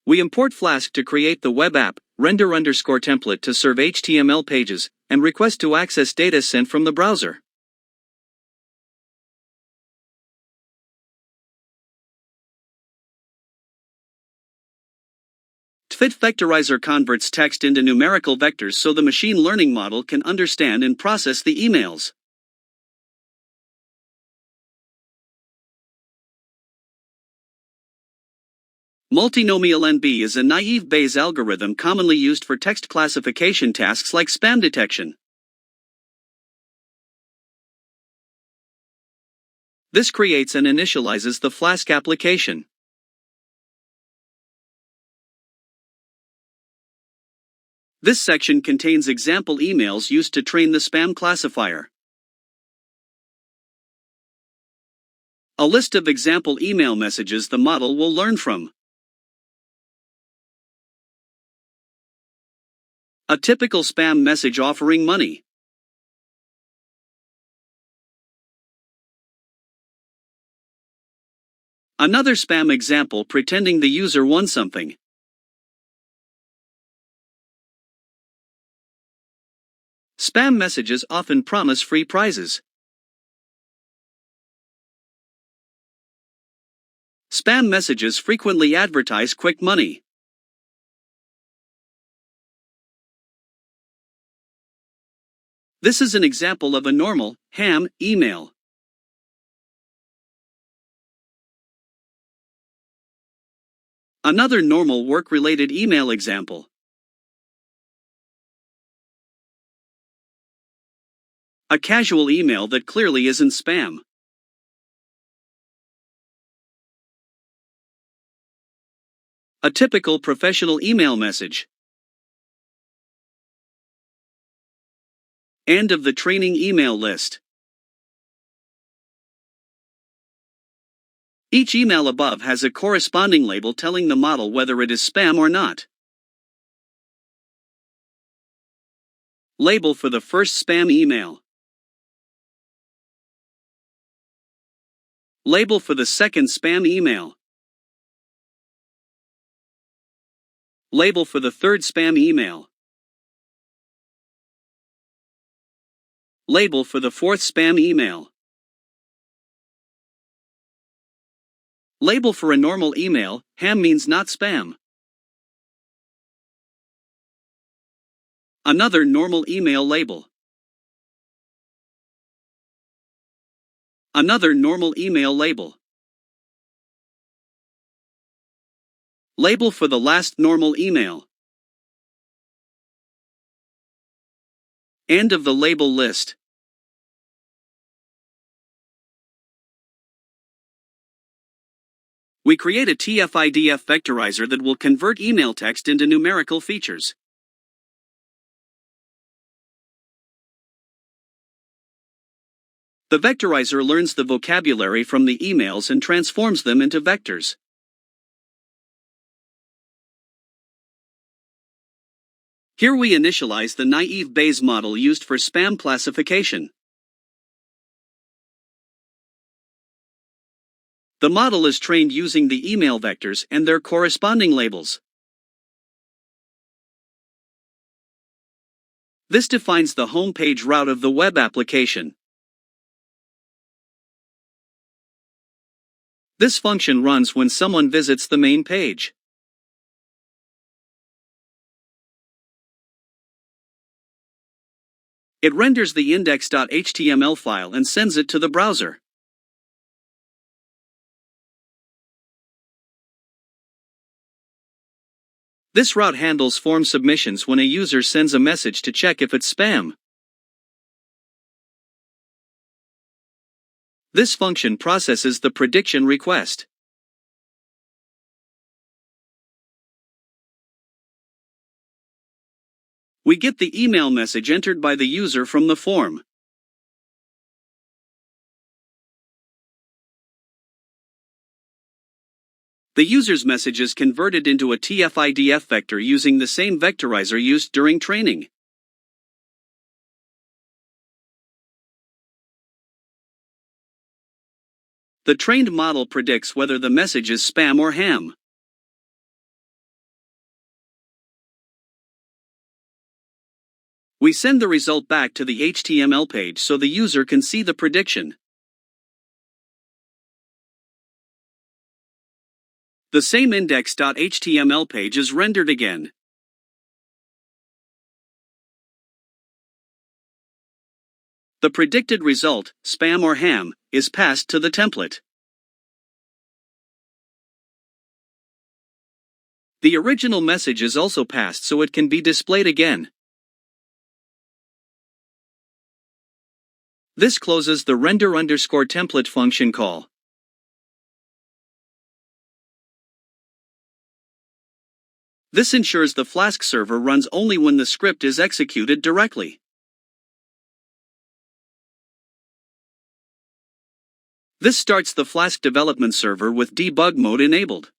We import Flask to create the web app, render_template to serve HTML pages, and request to access data sent from the browser. TF-IDF Vectorizer converts text into numerical vectors so the machine learning model can understand and process the emails. Multinomial NB is a naive Bayes algorithm commonly used for text classification tasks like spam detection. This creates and initializes the Flask application. This section contains example emails used to train the spam classifier. A list of example email messages the model will learn from. A typical spam message offering money. Another spam example pretending the user won something. Spam messages often promise free prizes. Spam messages frequently advertise quick money. This is an example of a normal, ham, email. Another normal work-related email example. A casual email that clearly isn't spam. A typical professional email message. End of the training email list. Each email above has a corresponding label telling the model whether it is spam or not. Label for the first spam email. Label for the second spam email. Label for the third spam email. Label for the fourth spam email. Label for a normal email, ham means not spam. Another normal email label. Another normal email label. Label for the last normal email. End of the label list. We create a TF-IDF Vectorizer that will convert email text into numerical features. The vectorizer learns the vocabulary from the emails and transforms them into vectors. Here we initialize the naive Bayes model used for spam classification. The model is trained using the email vectors and their corresponding labels. This defines the home page route of the web application. This function runs when someone visits the main page. It renders the index.html file and sends it to the browser. This route handles form submissions when a user sends a message to check if it's spam. This function processes the prediction request. We get the email message entered by the user from the form. The user's message is converted into a TF-IDF vector using the same vectorizer used during training. The trained model predicts whether the message is spam or ham. We send the result back to the HTML page so the user can see the prediction. The same index.html page is rendered again. The predicted result, spam or ham, is passed to the template. The original message is also passed so it can be displayed again. This closes the render_template function call. This ensures the Flask server runs only when the script is executed directly. This starts the Flask development server with debug mode enabled.